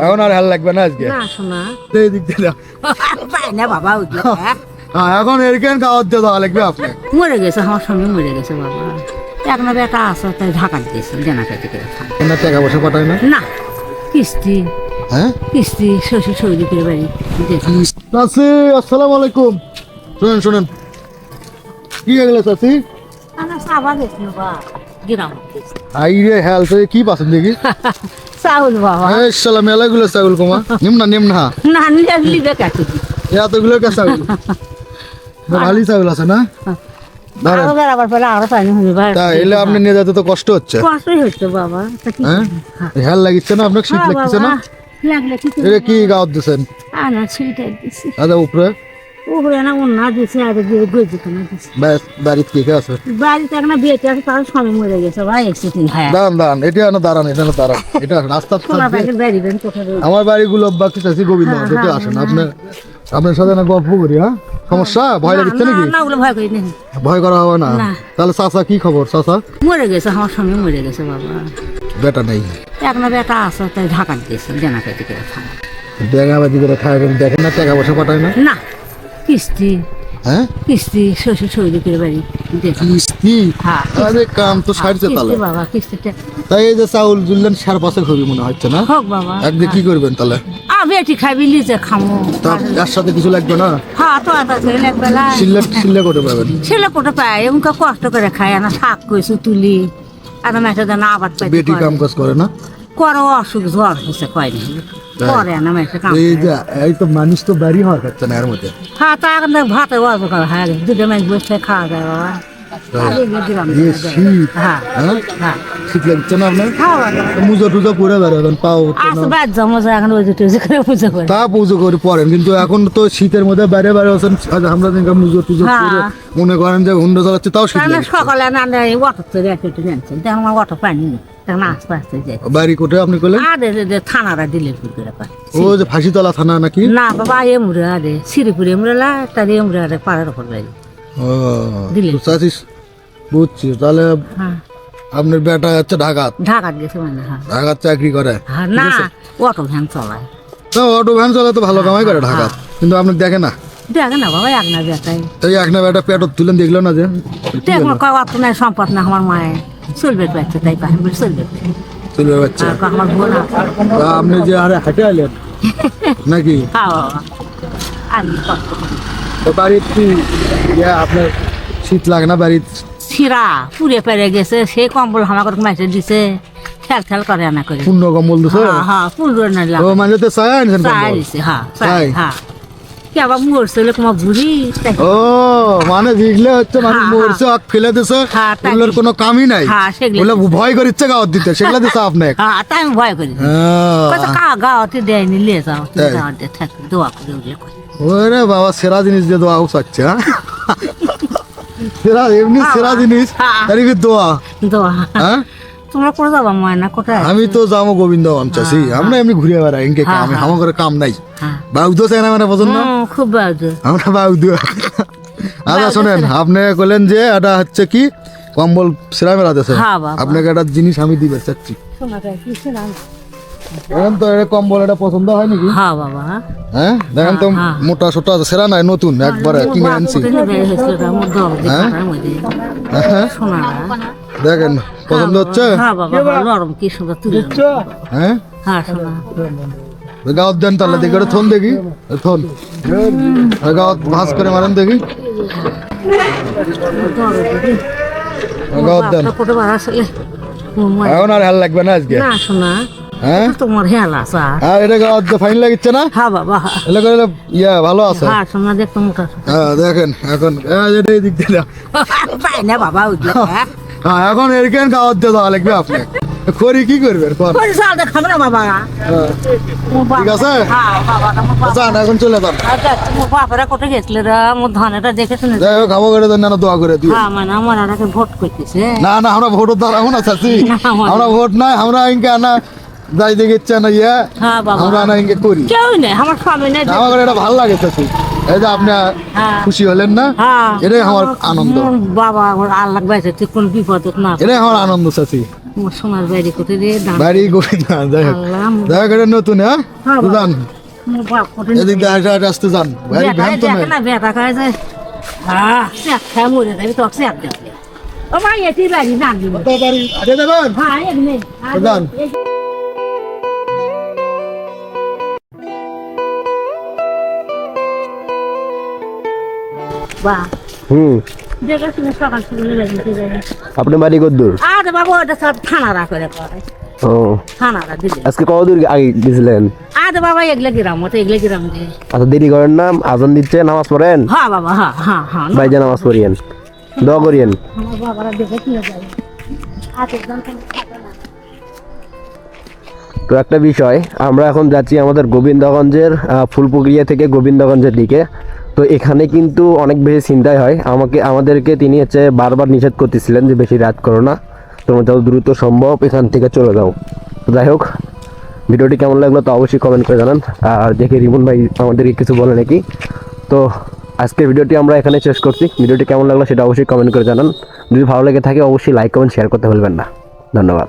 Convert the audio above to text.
এখন আর হাল লাগবে না আজকে এই দিক দিয়ে বাবা এখন এরকেন গাওয়ার দিয়ে দেওয়া লাগবে আপনি মরে গেছে আমার স্বামী মরে গেছে বাবা এখন বেটা আছে তাই ঢাকা দিয়েছে জেনাকা থেকে টাকা পয়সা পাঠায় না না কিস্তি হ্যাঁ কিস্তি শ্বশুর শরীর বাড়ি চাচি আসসালামু আলাইকুম শুনেন শুনেন কি এগুলো চাচি আইরে হেল কি পাচ্ছেন দেখি চাউল বাবা সালা মেলাগুলো চাউল কমা নিম্না নিম্না না নিলে কাটি এতগুলো কে চাউল ভালো চাউল আছে না তাইলে আপনি নিয়ে যেতে তো কষ্ট হচ্ছে কষ্টই হচ্ছে বাবা হেল লাগিচ্ছে না আপনার শীত লাগছে না এটা কি গাওয়াত দিচ্ছেন আচ্ছা উপরে উপরে না অন্য দিয়েছে আর বাড়িতে কে কে আছে বাড়িতে একটা বিয়েতে আছে তার স্বামী মরে গেছে ভাই এক্সিডেন্ট হয় দাঁড়ান দাঁড়ান এটা না দাঁড়ান এটা না দাঁড়ান এটা রাস্তা আমার বাড়িগুলো বাকি চাষি গোবিন্দ এটা আসেন আপনার সাথে না গল্প করি হ্যাঁ সমস্যা ভয় লাগছে নাকি ভয় করা হবে না তাহলে চাচা কি খবর চাচা মরে গেছে আমার স্বামী মরে গেছে বাবা বেটা নেই একটা বেটা আছে তাই ঢাকা দিয়েছে জেনাকা থেকে ডেঙ্গাবাদি করে খাবেন দেখেন না টাকা পয়সা পাঠায় না না কিস্তি হ্যাঁ কিস্তি শ্বশুর শরীর বাড়ি কিস্তি আরে কাম তো সারছে তাহলে বাবা কিস্তিটা তাই এই যে চাউল জুললেন 5.5 হবে মনে হচ্ছে না হোক বাবা একদিন কি করবেন তাহলে বেটি খাবি লিজে খামো তার সাথে কিছু লাগবে না হ্যাঁ তো আছে লাগবেলা সিল্লে করে পাবেন ছেলে কোটে পায় এমন কষ্ট করে খায় না শাক কইছু তুলি আর মেটা দেন আবাদ পাই বেটি কাম কাজ করে না করো অসুখ জ্বর হয়েছে কয় না করে না মেটা কাম এই তো মানুষ তো বাড়ি হওয়া যাচ্ছে না এর মধ্যে হ্যাঁ তা এখন ভাতে অল্প করে হ্যাঁ দুটো মাছ বসে খাওয়া যায় বাবা শীত লাগছে না আপনার মুজো টুজো করে বেরোবেন পাও তা পুজো করে পড়েন কিন্তু এখন তো শীতের মধ্যে বাইরে বাইরে আছেন আমরা মুজো টুজো করে মনে করেন যে হুন্ডা চালাচ্ছে তাও শীত সকালে অটো পানি বাড়ি কোথায় আপনি করলেন থানারা দিলে ও যে ফাঁসিতলা থানা নাকি না বাবা এমুরে আরে শ্রীপুর এমুরেলা তার এমুরে আরে পাড়ার ওপর বাড়ি বুঝছি তাহলে আপনার বেটা হচ্ছে ঢাকাত গেছে মানে ঢাকাত চাকরি করে না অটো ভ্যান চলায় তো অটো ভ্যান চলে তো ভালো কামাই করে ঢাকাত কিন্তু আপনি দেখে না দেখে না বাবা এক না বেটাই এই এক না বেটা পেটত তুলেন দেখলো না যে দেখো অত নাই সম্পদ না আমার মায়ের চলবে বাচ্চা তাই চলবে বাচ্চা আমার বোন আপনি যে আরে হাঁটে আলেন নাকি বাড়ির কি আপনার শীত লাগে না বাড়ির ছিঁড়া পুড়ে পেরে গেছে সে কম্বল হামাকর মাইছে দিছে খেল খেল করে আনা করে পূর্ণ কম্বল দিছে হ্যাঁ পূর্ণ না ও মানে তো চাই আনছেন চাই দিছে হ্যাঁ হ্যাঁ কি আবার মরছে তোমার বুড়ি ও মানে দেখলে হচ্ছে মানুষ মরছে ফেলে দিছে ওগুলোর কোনো কামই নাই ওগুলো ভয় করে ইচ্ছে গাওয়াত দিতে সেগুলো দিছে আপনি হ্যাঁ তাই আমি ভয় করি গাওয়াতে দেয়নি লিয়ে যাও গাওয়াতে থাকবে দোয়া করে উঠলে ওরে বাবা সেরা জিনিস দিয়ে দোয়া চাচ্ছে হ্যাঁ সেরা এমনি সেরা জিনিস তার দোয়া দোয়া হ্যাঁ তোমরা করে যাবা ময়না কোথায় আমি তো যাবো গোবিন্দ চাষি আমরা এমনি ঘুরে বেড়াই ইনকে কাম আমার করে কাম নাই বাউদ চাই না মানে পছন্দ খুব বাউদ আমরা বাউদ আচ্ছা শোনেন আপনি বললেন যে এটা হচ্ছে কি কম্বল সেরা মেলা দেশে আপনাকে একটা জিনিস আমি দিবে চাচ্ছি দেখেন তো এটা কম্বল এটা পছন্দ হয় নাকি হ্যাঁ বাবা হ্যাঁ দেখেন তো মোটা সোটা সেরা নাই নতুন একবারে কিনে আনছি দেখেন পছন্দ হচ্ছে হ্যাঁ গাঁত দেন তাহলে দেখি ওটা থন দেখি থন গাঁত ভাস করে মারেন দেখি গাঁত দেন এখন আর হাল লাগবে না আজকে হ্যাঁ তোমার হেল আছে আর এটা ফাইন লাগিচ্ছে না হ্যাঁ বাবা এটা করে ইয়া ভালো আছে হ্যাঁ সোনা দেখতে মোটা হ্যাঁ দেখেন এখন এটা এই দিক দিয়ে পাই না বাবা উঠলে হ্যাঁ এখন এরকেন গাওয়াত দিয়ে দেওয়া লাগবে আপনি করি কি করবেন খাবে না বাবা ঠিক আছে যান এখন চলে যান বাবারা কোথায় গেছিল রে মোর ধানেটা দেখে শুনে যাই হোক খাবো করে দেন না দোয়া করে দিও হ্যাঁ মানে আমার আগে ভোট করতেছে না না আমরা ভোটের দাঁড়াবো না চাচি আমরা ভোট নাই আমরা ইনকে আনা যাই দেখে ইচ্ছা না ইয়া আমরা না ইনকে করি কেউ নেই আমার স্বামী নেই আমার এটা ভালো লাগে চাচি এই যে আপনি হ্যাঁ। খুশি হলেন না, হ্যাঁ এটাই আমার আনন্দ, বাবা আমার আল্লাহ বাইছে তুই কোন বিপদত না এটাই আমার আনন্দ চাচি। আমার সোনার বাড়ি কোথায় রে দাম বাড়ি গড়ি না, যাই হোক আল্লাহ যাই হোক, এটা নতুন, হ্যাঁ হ্যাঁ, তো বাবা। যান আমার বাপ কোথায় এদিক দিয়ে হাঁটে হাঁটে আসতে যান, বাড়ি ভ্যান তো নাই। না বেটা খায় যায় হ্যাঁ স্যাক খায় মরে যাবি তো স্যাক দেবে ও ভাই এটি বাড়ি না দিব বাড়ি হাঁটে যাবেন, হ্যাঁ এমনি যান। বাহ হুম, দেখে শুনে সকাল সকালে লাগিয়ে যাবে আপনার বাড়ি কদ্দূর? আরে বাবা ওটা সব থানারা করে করে ও, থানারা দিলে আজকে কতদূর আগে গেছিলেন? আরে বাবা এগুলো গ্রাম মতো এগুলো গ্রাম দিয়ে আচ্ছা, দেরি করেন না, আজান দিচ্ছে, নামাজ পড়েন, হ্যাঁ বাবা হ্যাঁ হ্যাঁ হ্যাঁ বাইজা নামাজ পড়িয়েন, দোয়া করিয়েন। আমার বাবারা দেখে কি যাবে আচ্ছা জানতেন তো একটা বিষয়, আমরা এখন যাচ্ছি আমাদের গোবিন্দগঞ্জের ফুলপুকুরিয়া থেকে গোবিন্দগঞ্জের দিকে। তো এখানে কিন্তু অনেক বেশি চিন্তাই হয়, আমাদেরকে তিনি হচ্ছে বারবার নিষেধ করতেছিলেন যে বেশি রাত করো না, তোমরা যত দ্রুত সম্ভব এখান থেকে চলে যাও। তো যাই হোক, ভিডিওটি কেমন লাগলো তো অবশ্যই কমেন্ট করে জানান। আর দেখে রিমন ভাই আমাদেরকে কিছু বলে নাকি। তো আজকের ভিডিওটি আমরা এখানে শেষ করছি। ভিডিওটি কেমন লাগলো সেটা অবশ্যই কমেন্ট করে জানান। যদি ভালো লেগে থাকে অবশ্যই লাইক কমেন্ট শেয়ার করতে ভুলবেন না। ধন্যবাদ।